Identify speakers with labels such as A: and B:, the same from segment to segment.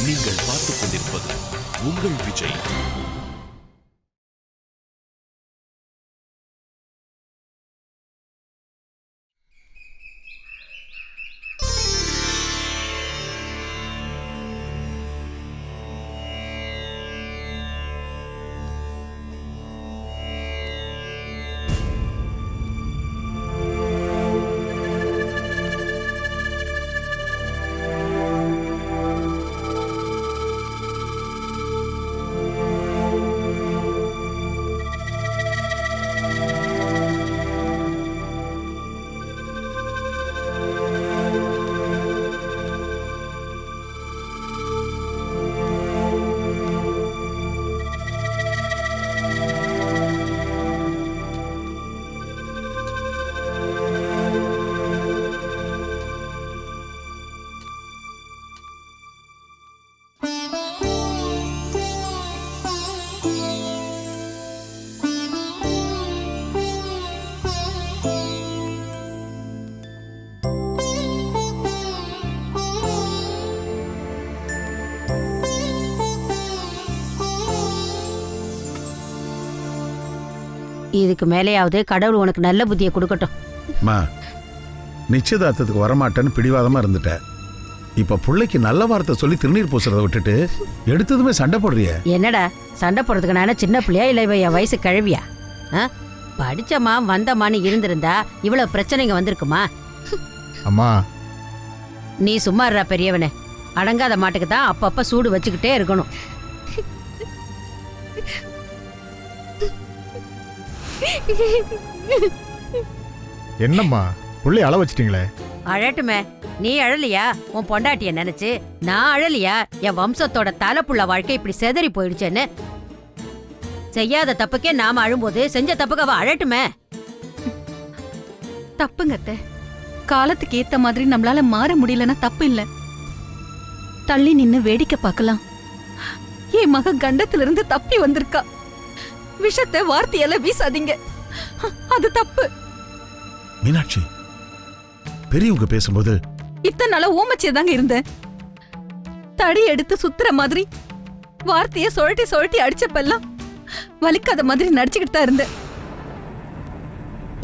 A: நீங்கள் பார்த்துக் கொண்டிருப்பது உங்கள் விஜய்.
B: இதுக்கு மேலேயாவது கடவுள் உனக்கு நல்ல புத்தியை கொடுக்கட்டும்.
C: நிச்சயதார்த்தத்துக்கு வரமாட்டேன்னு பிடிவாதமா இருந்துட்ட. இப்ப பிள்ளைக்கு நல்ல வார்த்தை சொல்லி திருநீர் பூசுறத விட்டுட்டு எடுத்ததுமே சண்டை போடுறிய.
B: என்னடா சண்டை போடுறதுக்கு நான் சின்ன பிள்ளையா இல்ல என் வயசு கிழவியா? படிச்சமா வந்தமான்னு இருந்திருந்தா இவ்வளவு பிரச்சனைங்க வந்திருக்குமா?
D: அம்மா
B: நீ சும்மா இருடா பெரியவனே. அடங்காத மாட்டுக்கு தான் அப்பப்ப சூடு வச்சுக்கிட்டே இருக்கணும்.
D: என்னம்மா புள்ளி அள வச்சிட்டீங்களே?
B: அழட்டுமே. நீ அழலியா உன் பொண்டாட்டிய நினைச்சு? நான் அழலியா என் வம்சத்தோட தலைப்புள்ள வாழ்க்கை இப்படி செதறி போயிடுச்சேன்னு? செய்யாத தப்புக்கே நாம அழும்போது செஞ்ச தப்புக்கு அவ அழட்டுமே.
E: தப்புங்கத்த. காலத்துக்கு ஏத்த மாதிரி நம்மளால மாற முடியலன்னா தப்பு இல்ல. தள்ளி நின்னு வேடிக்கை பார்க்கலாம். என் மக கண்டத்திலிருந்து தப்பி வந்திருக்கா. விஷத்தை வார்த்தையால வீசாதீங்க, அது தப்பு.
C: மீனாட்சி, பெரியவங்க பேசும்போது
E: இத்தனை நாள ஊமச்சியதாங்க இருந்தேன். தடி எடுத்து சுத்துற மாதிரி வார்த்தைய சுழட்டி சுழட்டி அடிச்சப்பெல்லாம் வலிக்காத மாதிரி நடிச்சுக்கிட்டு தான் இருந்தேன்.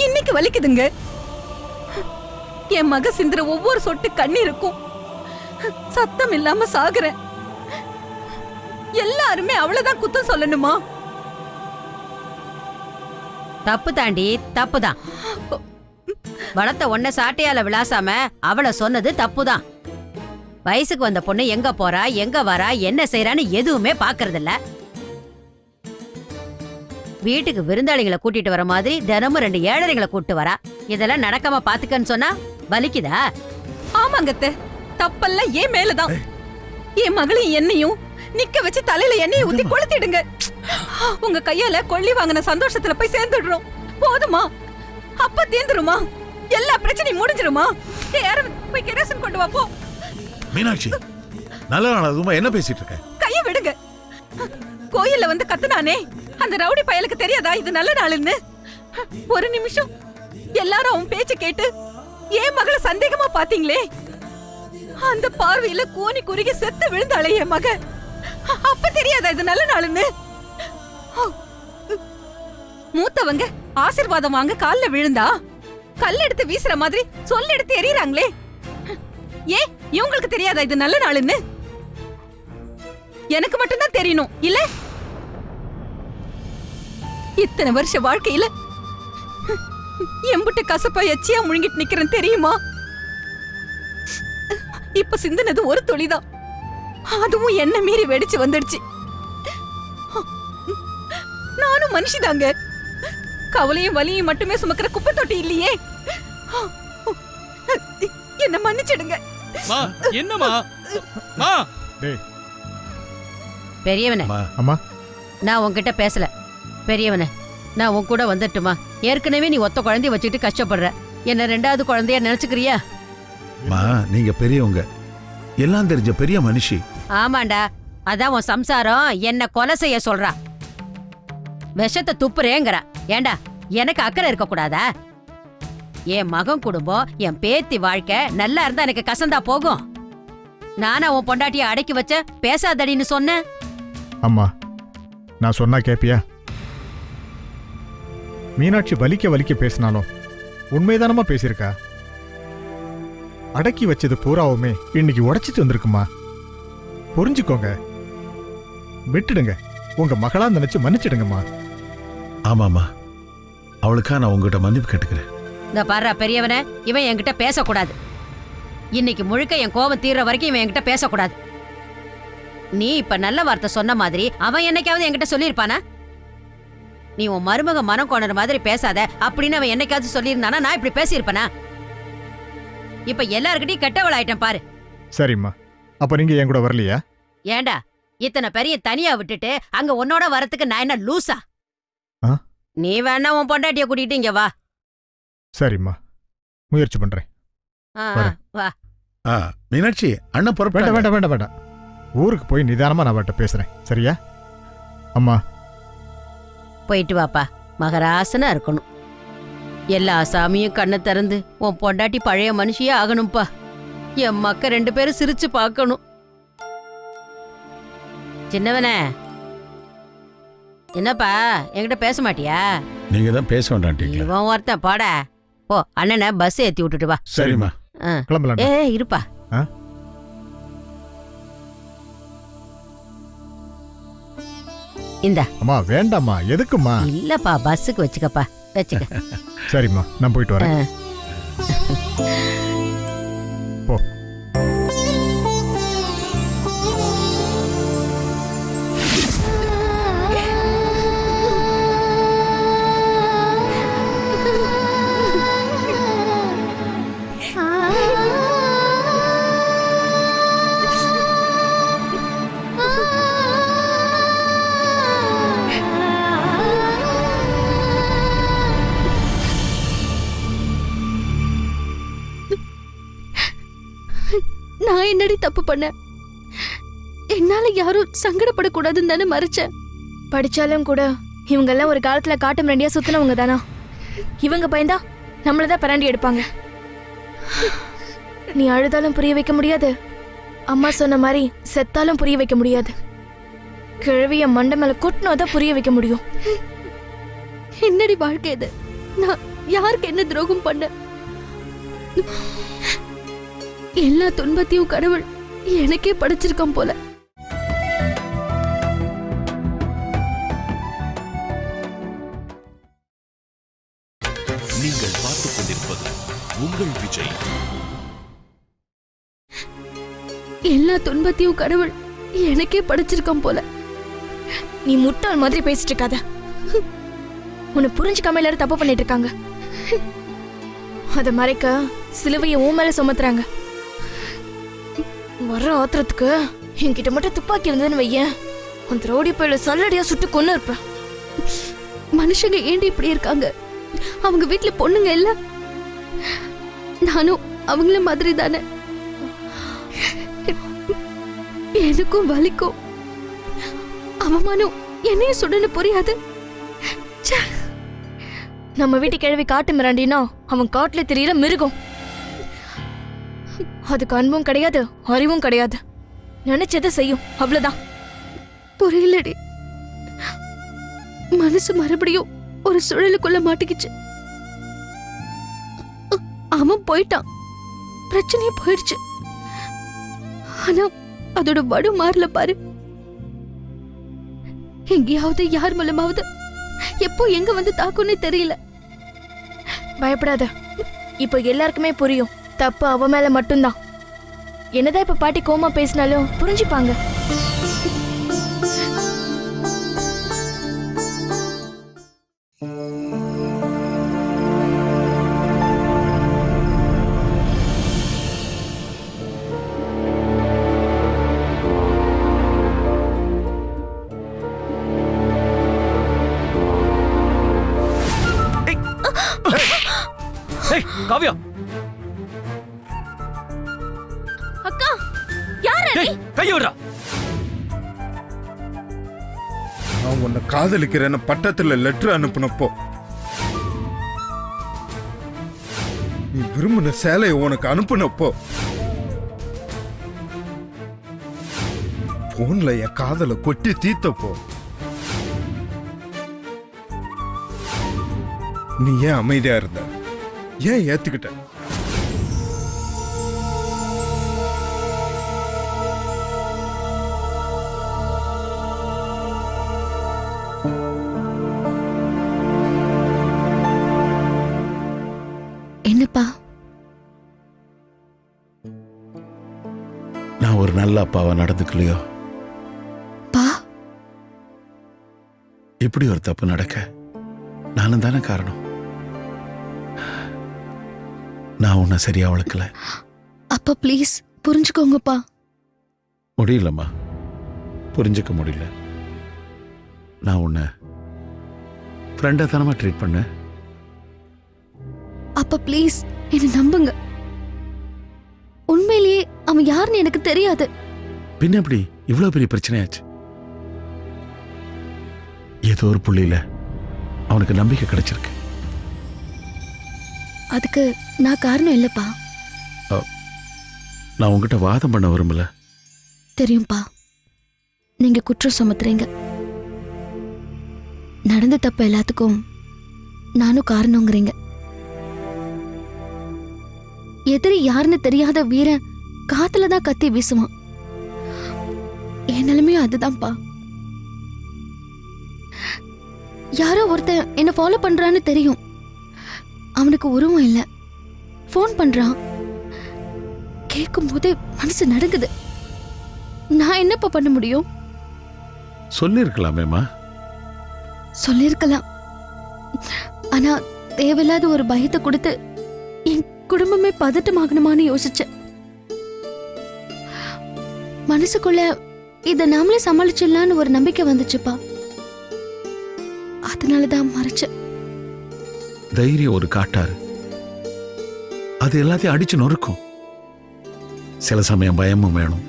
E: இன்னைக்கு வலிக்குதுங்க. என் மக சிந்துற ஒவ்வொரு சொட்டு கண்ணீருக்கும் சத்தம் இல்லாம சாகுறேன். எல்லாருமே அவ்வளவுதான் குத்தம் சொல்லணுமா?
B: தப்பு தாண்டி, தப்புதான். வளர்த்த ஒன்ன சாட்டையால விளாசாம அவளை சொன்னது தப்புதான். வயசுக்கு வந்த பொண்ணு எங்க போறா, எங்க வரா, என்ன செய்யறான்னு எதுவுமே பாக்குறது இல்ல. வீட்டுக்கு விருந்தாளிகளை கூட்டிட்டு வர மாதிரி தினமும் 2 ஏழரைங்களை கூட்டு வரா. இதெல்லாம் நடக்காம பாத்துக்கன்னு சொன்னா வலிக்குதா?
E: ஆமாங்கத்த, தப்பெல்லாம் ஏன் மேலதான். என் மகளையும் என்னையும் நிக்க வச்சு தலையில எண்ணெயை ஊத்தி கொளுத்திடுங்க. உங்க கையால கொள்ளி வாங்கின சந்தோஷத்துல போய் சேர்ந்துடுறோம். போதுமா? அப்ப தீந்துருமா? எல்லா பிரச்சனையும் முடிஞ்சிருமா? போய் கெரசன் கொண்டு வா போ.
C: மீனாட்சி, நல்ல நாள் அதுமா என்ன பேசிட்டு இருக்க?
E: கைய விடுங்க. கோயில்ல வந்து கத்துனானே அந்த ரவுடி பயலுக்கு தெரியாதா இது நல்ல நாளுன்னு? ஒரு நிமிஷம் எல்லாரும் அவன் பேச்ச கேட்டு ஏன் மகளை சந்தேகமா பாத்தீங்களே? அந்த பார்வையில கூனி குறுகி செத்து விழுந்தாளே என் மக. அப்ப தெரியாதா இது நல்ல நாளுன்னு? மூத்தவங்க ஆசீர்வாதம் வாங்க கால்ல விழுந்தா கல் எடுத்து வீசுற மாதிரி சொல் எடுத்து எறியறாங்களே. ஏன் இவங்களுக்கு தெரியாதா இது நல்ல நாளுன்னு? எனக்கு மட்டும்தான் தெரியணும் இல்ல? இத்தனை வருஷ வாழ்க்கையில எம்புட்டு கசப்பா எச்சியா முழுங்கிட்டு நிக்கிறேன் தெரியுமா? இப்ப சிந்தினது ஒரு துளிதான், அதுவும் என்ன மீறி வெடிச்சு வந்துடுச்சு. நானும் மனுஷிதாங்க. கவலையும் வலியும் மட்டுமே சுமக்கிற குப்பை தொட்டி இல்லையே. என்ன மன்னிச்சிடுங்க.
F: என்னமா?
B: பெரியவனே,
D: அம்மா
B: நான் உன்கிட்ட பேசல. பெரியவனே, நான் உன் கூட வந்துட்டுமா? ஏற்கனவே நீ ஒத்த குழந்தைய வச்சுக்கிட்டு கஷ்டப்படுற. என்ன 2வது குழந்தைய நினைச்சுக்கிறியா?
C: நீங்க பெரியவங்க, எல்லாம் தெரிஞ்ச பெரிய மனுஷி.
B: ஆமாண்டா, அதான் உன் சம்சாரம் என்ன கொலை செய்ய சொல்றா. விஷத்தை துப்புறேங்கிறா. ஏண்டா எனக்கு அக்கறை இருக்க கூடாதா? என் மகன் குடும்பம், என் பேத்தி வாழ்க்கை நல்லா இருந்தா எனக்கு கசந்தா போகும். நானா உன் பொண்டாட்டிய அடக்கி வச்ச பேசாதடின்னு சொன்னேன்.
D: அம்மா நான் சொன்னா கேப்பியா? மீனாட்சி வலிக்க வலிக்க பேசினாலும் உண்மைதானமா பேசியிருக்கா. அடக்கி வச்சது பூராவுமே இன்னைக்கு உடைச்சிட்டு வந்திருக்குமா. புரிஞ்சுக்கோங்க, விட்டுடுங்க. உங்க மகளா நினைச்சு மன்னிச்சிடுங்கம்மா.
C: ஆமாம்மா, அவளுக்கா நான் உங்ககிட்ட மன்னிப்பு கேட்டுக்கிறேன்.
B: இந்த பாரு பெரியவன, இவன் என்கிட்ட பேசக்கூடாது. இன்னைக்கு முழுக்க என் கோபம் தீர்ற வரைக்கும் இவன் என்கிட்ட பேசக்கூடாது. நீ இப்ப நல்ல வார்த்தை சொன்ன மாதிரி அவன் என்னைக்காவது என்கிட்ட சொல்லியிருப்பானா? நீ உன் மருமக மனம் கோணற மாதிரி பேசாத அப்படின்னு அவன் என்னைக்காவது சொல்லியிருந்தானா நான் இப்படி பேசியிருப்பனா? இப்ப எல்லாருக்கிட்டையும் கெட்டவளாயிட்டேன் பாரு.
D: சரிம்மா, அப்ப நீங்க என் கூட வரலையா?
B: ஏண்டா இத்தனை பெரிய தனியா விட்டுட்டு அங்க உன்னோட வரத்துக்கு நான் என்ன லூசா?
D: ஆ?
B: நீ வேணா உன் பொண்டாட்டிய கூட்டிட்டு இங்க வா.
D: சரிம்மா, முயற்சி பண்றேன்.
B: ஆ,
D: வரேன்.
B: வா.
C: மீனாட்சி, அண்ணன்
D: வேண்டாம்
C: புறப்பட
D: வேண்டாம் வேண்டாம் வேண்டாம். ஊருக்கு போய் நிதானமா நான் அவட்ட பேசுறேன். சரியா? அம்மா
B: போயிட்டு வாப்பா. மகராசனா இருக்கணும். எல்லா சாமியும் கண்ணை திறந்து உன் பொண்டாட்டி பழைய மனுஷியே ஆகணும்பா. என் மக்க 2 பேரும் சிரிச்சு பார்க்கணும். சின்னவனே, என்னப்பா என்கிட்ட பேச மாட்டியா?
C: நீங்க தான் பேச வேண்டாம் டீக்ல.
B: இவன் ஒருத்தன் பாட. போ, அண்ணனை பஸ் ஏத்தி விட்டுட்டு வா.
C: சரிம்மா.
B: ஆ.
D: கிளம்பலாம்.
B: இருப்பா.
D: ஆ?
B: இந்த
D: அம்மா வேண்டாம்மா, எதுக்குமா?
B: இல்லப்பா, பஸ்ஸுக்கு வச்சுக்கப்பா, வச்சுக்க.
D: சரிம்மா, நான் போயிட்டு வரேன். போ.
F: நான் என்னடி தப்பு பண்ணேன்? என்னால யாரும் சங்கடப்படக்கூடாதுன்னு தானே மறைச்சேன். படிச்சாலும் கூட இவங்க எல்லாம் ஒரு காலத்துல காட்டு மிரண்டியா சுத்தினவங்க தானா? இவங்க பயந்தா நம்மளதான் பிராண்டி எடுப்பாங்க. நீ அழுதாலும் புரிய வைக்க முடியாது, அம்மா சொன்ன மாதிரி செத்தாலும் புரிய வைக்க முடியாது. கிழவிய மண்டை மேல கொட்டினோதான் புரிய வைக்க முடியும். என்னடி வாழ்க்கை இது? நான் யாருக்கு என்ன துரோகம் பண்ண? எல்லா துன்பத்தையும் கடவுள் எனக்கே படைச்சிருக்கான் போல.
A: நீங்கள் பார்த்துக் கொண்டிருப்பது உங்கள் விஜய்.
F: எல்லா துன்பத்தையும் கடவுள் எனக்கே படைச்சிருக்கான் போல. நீ முட்டாள் மாதிரி பேசிட்டு இருக்காத. உன்னை புரிஞ்சுக்காம எல்லாரும் தப்பு பண்ணிட்டு இருக்காங்க. அத மறைக்க சிலுவையை உன் மேல சுமத்துறாங்க. வர ஆத்திரத்துக்கு என்கிட்ட மட்டும் துப்பாக்கி இருந்ததுன்னு வையேன், அந்த ரோடி போயில சல்லடியா சுட்டு கொன்னு இருப்பேன். மனுஷங்க ஏண்டி இப்படி இருக்காங்க? அவங்க வீட்டுல பொண்ணுங்க இல்ல, நானும் அவங்கள மாதிரி தானே. எனக்கும் வலிக்கும், அவமானம் என்னையும் சுடன்னு புரியாது. ச்சே. நம்ம வீட்டு கிழவி காட்டு மிராண்டினா அவன் காட்டுல தெரியற மிருகம். அதுக்கு அன்பும் கிடையாது, அறிவும் கிடையாது. நினைச்சதை செய்யும், அவ்வளவுதான். புரியலடி. மனசு மறுபடியும் ஒரு சுழலுக்குள்ள மாட்டிக்கிச்சு. அவன் போயிட்டான், பிரச்சனையே போயிடுச்சு. ஆனா அதோட வடு மாறல பாரு. எங்கேயாவது யார் மூலமாவது எப்போ எங்க வந்து தாக்கும்னே தெரியல. பயப்படாத, இப்போ எல்லாருக்குமே புரியும் தப்பு அவ மேல மட்டும்தான். என்னதான் இப்ப பாட்டி கோமா பேசினாலும் புரிஞ்சுப்பாங்க.
G: காவ்யா,
F: அக்கா யாரு நீ?
G: கைய விடுறா.
H: நான் உன்னை காதலிக்கிறேன்னு பட்டத்துல லெட்டர் அனுப்புனப்போ நீ விரும்பின சேலையை உனக்கு அனுப்புனப்போ போன்ல என் காதல கொட்டி தீத்தப்போ நீ ஏன் அமைதியா இருந்த? ஏன் ஏத்துக்கிட்ட?
F: என்னப்பா?
C: நான் ஒரு நல்ல அப்பாவா நடந்துக்கலையோ
F: பா,
C: இப்படி ஒரு தப்பு நடக்க நானும் தானே காரணம். நான் உன்னை சரியா வளர்க்கல.
F: அப்பா ப்ளீஸ் புரிஞ்சுக்கோங்கப்பா.
C: முடியலம்மா, புரிஞ்சுக்க முடியல. நான் உன்னை ஃப்ரெண்டா தானமா ட்ரீட் பண்ண.
F: அப்பா ப்ளீஸ் என்ன நம்புங்க. உண்மையிலேயே அவன் யாருன்னு எனக்கு தெரியாது.
C: பின்ன எப்படி இவ்வளவு பெரிய பிரச்சனையாச்சு? ஏதோ ஒரு புள்ளியில அவனுக்கு நம்பிக்கை கிடைச்சிருக்கு.
F: அதுக்கு நான் காரணம் இல்லப்பா.
C: நான் உங்ககிட்ட வாதம் பண்ண விரும்பல.
F: தெரியும்பா, நீங்க குற்றம் சுமத்துறீங்க. நடந்த தப்பு எல்லாத்துக்கும் நானும் காரணங்கிறீங்க. எதிரி யாருன்னு தெரியாத வீரன் காத்துல தான் கத்தி வீசுவான். என் நிலைமையும் அதுதான்ப்பா. யாரோ ஒருத்தன் என்ன ஃபாலோ பண்றான்னு தெரியும். அவனுக்கு உருவம் இல்ல, ஃபோன் பண்றான். கேட்கும் போதே மனசு நடுங்குது. நான் என்னப்பா பண்ண முடியும்?
C: சொல்லிருக்கலாமேமா.
F: சொல்லிருக்கலாம். ஆனா தேவையில்லாத ஒரு பயத்தை கொடுத்து என் குடும்பமே பதட்டமாகணுமான்னு யோசிச்சேன். மனசுக்குள்ள இத நாமளே சமாளிச்சிடலான்னு ஒரு நம்பிக்கை வந்துச்சுப்பா. அதனாலதான் மறைச்சேன்.
C: தைரியம் ஒரு காட்டாரு, அது எல்லாத்தையும் அடிச்சு நொறுக்கும். சில சமயம் பயமும் வேணும்.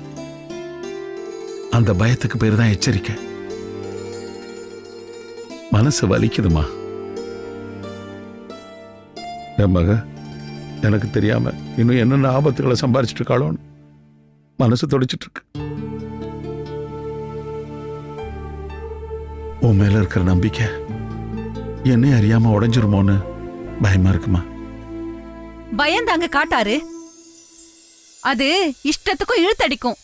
C: அந்த பயத்துக்கு பேர் தான் எச்சரிக்கை. மனசு வலிக்குதுமா. என் மக எனக்கு தெரியாம இன்னும் என்னென்ன ஆபத்துகளை சம்பாரிச்சிட்டு இருக்காளோன்னு மனசு துடிச்சிட்டு இருக்கு. உன் மேல இருக்கிற நம்பிக்கை என்னை அறியாம உடைஞ்சிருமோன்னு பயமா இருக்குமா?
E: பயந்தாங்க காட்டாரு. அது இஷ்டத்துக்கும் இழுத்தடிக்கும்.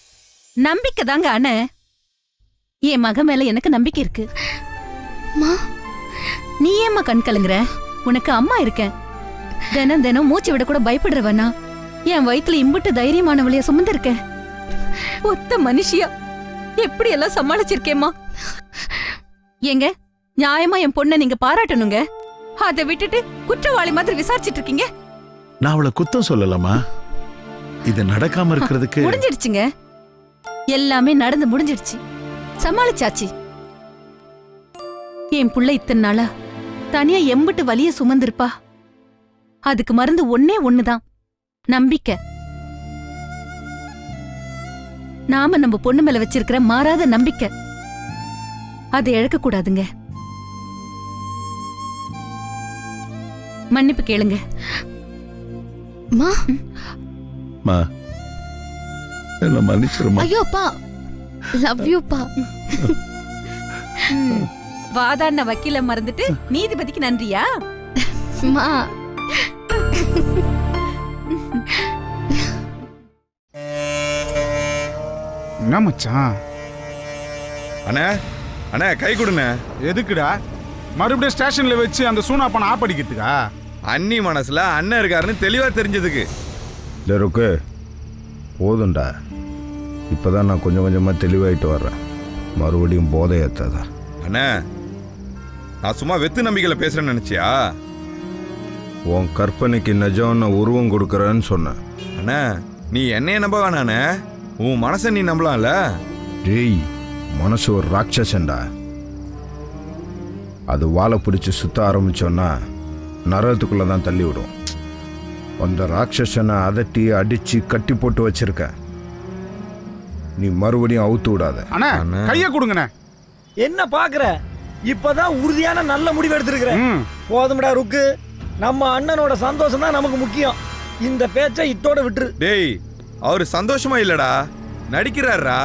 E: நம்பிக்கை தாங்க அண்ணே. என் மக மேல எனக்கு நம்பிக்கை இருக்கு.
F: மா,
E: நீ ஏம்மா கண் கலங்குற? உனக்கு அம்மா இருக்கேன். தினம் தினம் மூச்சு விட கூட பயப்படுறவனா என் வயித்துல இம்புட்டு தைரியமானவளைய சுமந்து இருக்க. ஒத்த மனுஷியா எப்படி எல்லாம் சமாளிச்சிருக்கேம்மா. ஏங்க, நியாயமா என் பொண்ணை நீங்க பாராட்டணுங்க. அதை விட்டுட்டு குற்றவாளி மாதிரி விசாரிச்சிட்டு இருக்கீங்க.
C: நான் அவளை குத்தம் சொல்லலாமா? இது நடக்காம இருக்கிறதுக்கு
E: முடிஞ்சிடுச்சுங்க. எல்லாமே நடந்து முடிஞ்சிடுச்சு. சமாளிச்சாச்சு. என் புள்ள இத்தனை நாளா தனியா எம்பிட்டு வலிய சுமந்திருப்பா. அதுக்கு மருந்து ஒன்னே ஒண்ணுதான், நம்பிக்கை. நாம நம்ம பொண்ணு மேல வச்சிருக்கிற மாறாத நம்பிக்கை, அதை இழக்க கூடாதுங்க. மன்னிப்பு கேளுங்க.
F: மா,
C: மா, என்ன மன்னிச்சிருமா.
F: ஐயோ பா, லவ் யூ பா.
E: வாதாடின வக்கீல மறந்துட்டு நீதிபதிக்கு நன்றியா?
F: மா,
G: என்ன மச்சான்?
H: அண்ணே அண்ணே கை கொடுண்ணே.
G: எதுக்குடா மறுபடியும் ஸ்டேஷன்ல வச்சு அந்த சூனா பண்ண ஆப் அடிக்கிறதுக்கா?
H: அண்ணி மனசுல அண்ணன் இருக்காருன்னு தெளிவா தெரிஞ்சதுக்கு.
I: ருக்கு போதும்டா. இப்போதான் நான் கொஞ்சம் கொஞ்சமாக தெளிவாயிட்டு வர்றேன். மறுபடியும் போதை ஏத்தாதா?
H: அண்ணே, நான் சும்மா வெத்து நம்பிக்கையில பேசுறேன்னு நினைச்சியா?
I: உன் கற்பனைக்கு நிஜம்னு உருவம் கொடுக்குறேன்னு சொன்னேன்.
H: அண்ணே, நீ என்னைய நம்ப வேணாண்ணே, உன் மனசை நீ நம்பலாம்ல.
I: டேய், மனசு ஒரு ராட்சசன்டா. அது வாழை பிடிச்சி சுத்த ஆரம்பிச்சோன்னா நரகத்துக்குள்ளே தான் தள்ளி விடும். அந்த ராட்சசனை அதட்டி அடித்து கட்டி போட்டு வச்சிருக்க. நீ மறுபடியும் அவுத்து விடாத.
G: அண்ணா கையை கொடுங்கண்ணே.
J: என்ன பாக்குற? இப்பதான் உறுதியான நல்ல முடிவு எடுத்திருக்கிறேன். போதும்டா ருக்கு, நம்ம அண்ணனோட சந்தோஷம் தான் நமக்கு முக்கியம். இந்த பேச்சை இத்தோட விட்டுரு.
H: டேய், அவரு சந்தோஷமா இல்லடா, நடிக்கிறாரா.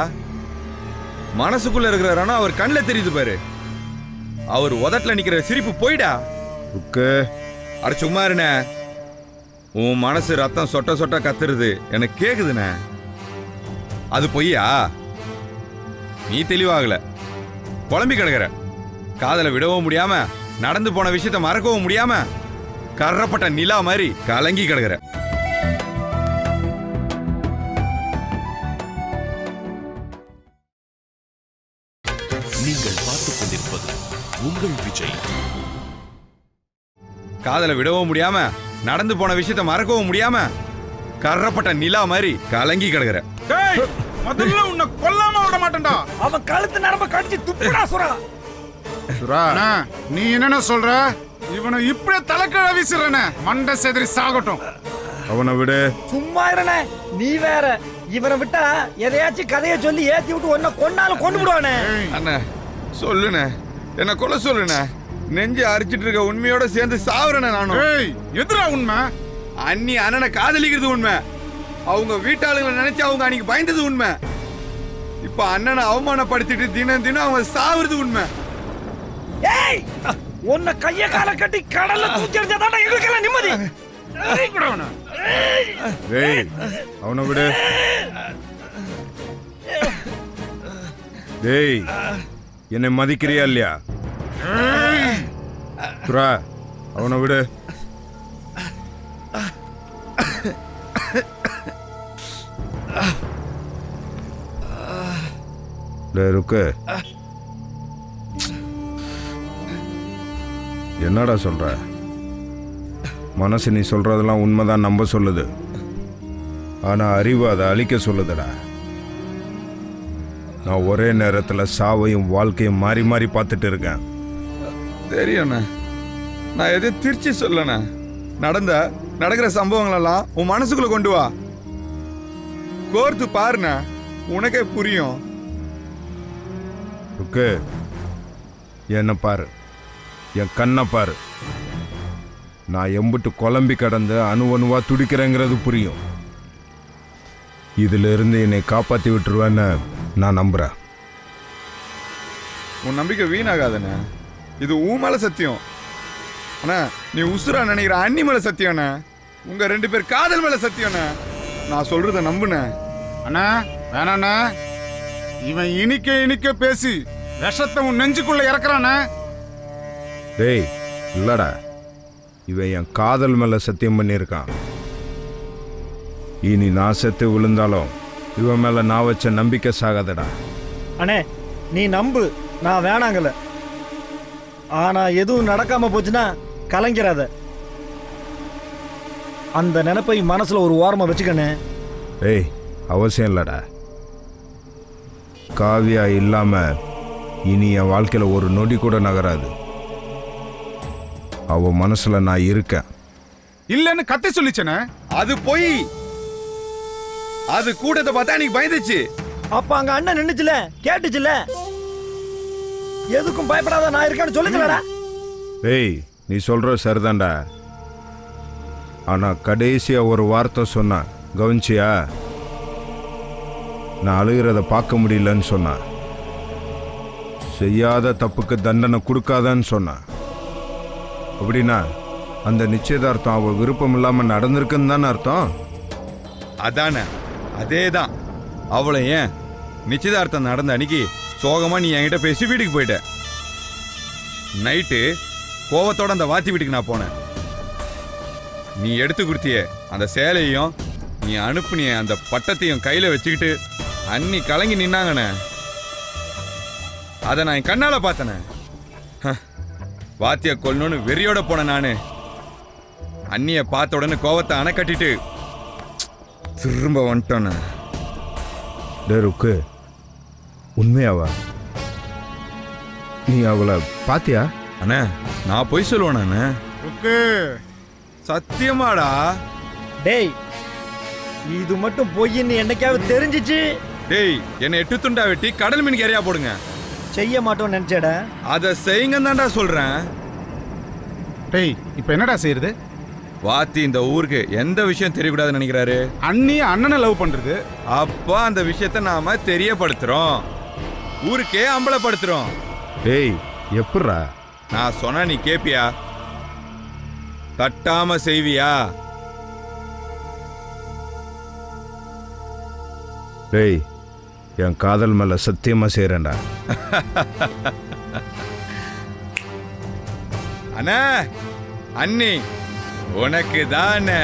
K: மனசுக்குள்ள இருக்கிறாரோ அவர் கண்ணில் தெரியுது பாரு. அவர் உதட்டில் நிக்கிற சிரிப்பு போயிடா.
I: ருக்கு
K: அட சும்மா இருண்ணே. உன் மனசு ரத்தம் சொட்ட சொட்ட கத்துறது எனக்கு கேக்குதுண்ணே. அது பொய்யா? நீ தெளிவாகல, குழம்பி கிடக்குற. காதலை விடவும் முடியாம, நடந்து போன விஷயத்த மறக்கவும் முடியாம, கர்றப்பட்ட நிலா மாதிரி கலங்கி கிடக்குற.
A: நீங்கள் பார்த்துக் கொண்டிருப்பது உங்கள் விஜய்.
K: காதலை விடவும் முடியாம, நடந்து போன விஷயத்த மறக்கவும் முடியாம, கர்றப்பட்ட நிலா மாதிரி கலங்கி கிடக்குற.
G: முதல்ல உன்னை கொல்லாம விட மாட்டேன்டா.
J: அவன் கழுத்து நரம்ப கடிச்சு துப்புடா சுரா.
I: சுரா
G: நீ என்னென்ன சொல்ற? இவனை இப்படியே தலைக்கீழ வீசுறனே, மண்டை செதறி சாகட்டும்.
I: அவனை விடு.
J: சும்மா இருனே, நீ வேற. இவனை விட்டா எதையாச்சும் கதையை சொல்லி ஏத்தி விட்டு ஒன்ன கொன்னாலும் கொண்டு விடுவானே.
K: அண்ணா சொல்லுண்ணே, என்ன கொல்ல சொல்லுண்ணே. நெஞ்சு அரிச்சிட்டு இருக்க உண்மையோட சேர்ந்து சாவுறேன் நானும்.
G: எதிரா உண்மை?
K: அண்ணி அண்ணனை காதலிக்கிறது உண்மை. அவங்க வீட்டாளுங்களை நினைச்சு அவங்க அன்னைக்கு பயந்தது உண்மை. இப்ப அண்ணனை அவமானப்படுத்திட்டு தினம் தினம் அவங்க சாவுறது உண்மை.
J: ஏய், உன்னை கைய கால கட்டி கடல்ல தூக்கி எறிஞ்சாதான் எங்களுக்கெல்லாம் நிம்மதி.
I: டேய் அவனை விடு. டேய் என்னை மதிக்கிறியா இல்லையா? சுரா அவனை விடு. டேய் ருக்கு, என்னடா சொல்ற? மனசு நீ சொல்றதெல்லாம் உண்மைதான் நம்ப சொல்லுது, ஆனா அறிவு அதை அழிக்க சொல்லுதுடா. நான் ஒரே நேரத்துல சாவையும் வாழ்க்கையும் மாறி மாறி பார்த்துட்டு இருக்கேன்.
K: தெரியும், நான் எதையும் திருச்சி சொல்லண்ணே. நடக்கிற சம்பவங்கள் எல்லாம் உன் மனசுக்குள்ள கொண்டு வா, கோர்த்து பாருண்ண, உனக்கே புரியும்.
I: ருக்கு, என்ன பாரு, என் கண்ணை பாரு. நான் எம்புட்டு குழம்பி கடந்து அணுவணுவா துடிக்கிறேங்கிறது புரியும். இதுல இருந்து என்னை காப்பாத்தி விட்டுருவேன்னு நான் நம்புறேன்.
K: உன் நம்பிக்கை வீணாகாதண்ணே, இது உன் மேல சத்தியம். அண்ணா நீ உசுரா நினைக்கிற அண்ணி மேல சத்தியம்ண்ணே, உங்க 2 பேர் காதல் மேல சத்தியம்ண்ணே. நான் சொல்றத நம்புன.
G: அண்ணா வேணாண்ணா, இவன் இனிக்க இனிக்க பேசி விஷத்தை உன் நெஞ்சுக்குள்ள இறக்குறானே.
I: டேய் இல்லடா, இவன் என் காதல் மேல சத்தியம் பண்ணியிருக்கான். இனி நான் செத்து விழுந்தாலும் இவன் மேல நான் வச்ச நம்பிக்கை சாகாதடா.
J: அண்ணே நீ நம்பு, நான் வேணாங்கல. ஆனா எதுவும் நடக்காம போச்சுன்னா கலங்கிறாத. அந்த நினைப்பை மனசுல ஒரு ஓரமா வச்சுக்கண்ணே.
I: ஏய் அவசியம் இல்லடா. காவியா இல்லாம இனி என் வாழ்க்கையில ஒரு நொடி கூட நகராது. அவ மனசுல நான் இருக்கேன்.
G: இல்லன்னு கத்தி சொல்லிச்சனே.
K: அது போய் அது கூட்டத்தை பார்த்தா நீ பயந்துச்சு.
J: அப்ப அங்க அண்ணன் நின்னுச்சுல, கேட்டுச்சுல, எதுக்கும் பயப்படாத நான் இருக்கேன்னு சொல்லிக்கலடா.
I: ஏய் நீ சொல்ற சரிதான்டா, ஆனா கடைசியா ஒரு வார்த்தை சொன்ன கவனிச்சியா? நான் அழுகிறத பார்க்க முடியலன்னு சொன்ன, செய்யாத தப்புக்கு தண்டனை கொடுக்காதன்னு சொன்ன. அப்படின்னா அந்த நிச்சயதார்த்தம் அவ விருப்பம் இல்லாம நடந்திருக்குன்னு தானே அர்த்தம்?
K: அதானே, அதேதான். அவளை ஏன் நிச்சயதார்த்தம் நடந்த அன்னைக்கு சோகமா நீ என்கிட்ட பேசி வீட்டுக்கு போயிட்ட. நைட்டு கோவத்தோட அந்த வாத்தி வீட்டுக்கு நான் போனேன். நீ எடுத்து கொடுத்திய அந்த சேலையும் நீ அனுப்புனிய அந்த பட்டத்தையும் கையில வச்சுக்கிட்டு அன்னி கலங்கி நின்னாங்கண்ணே. அதை நான் என் கண்ணால பார்த்தனே. வாத்திய கொல்லணும்னு வெறியோட போன நானு. அண்ணிய பார்த்த உடனே கோவத்தை அணை கட்டிட்டு திரும்ப வந்துட்டோன்னு.
I: ருக்கு, உண்மையாவா? நீ அவளை பாத்தியா?
K: அண்ணே நான் பொய் சொல்லுவேண்ணே. சத்தியமாடா?
J: டேய் இது மட்டும் பொய்ன்னு என்னைக்காவது தெரிஞ்சிச்சு?
K: டேய் என்னை 8 துண்டா வெட்டி கடல் மீனுக்கு ஏரியா போடுங்க.
J: செய்ய மாட்டோம்னு நினைச்சேடா.
K: அதை செய்யுங்க தான்டா சொல்றேன்.
G: டேய் இப்ப என்னடா செய்யறது?
K: வாத்தி இந்த ஊருக்கு எந்த விஷயம் தெரியக்கூடாதுன்னு நினைக்கிறாரு.
G: அண்ணி அண்ணனை லவ் பண்றது.
K: அப்போ அந்த விஷயத்தை நாம தெரியப்படுத்துறோம். ஊருக்கே அம்பலப்படுத்துறோம்.
I: டேய் எப்பட்றா?
K: நான் சொன்னா நீ கேப்பியா? தட்டாம செய்வியா?
I: டேய் என் காதல் மேல சத்தியமா செய்றேன்டா.
K: அண்ணா, அண்ணி, உனக்கு தானே.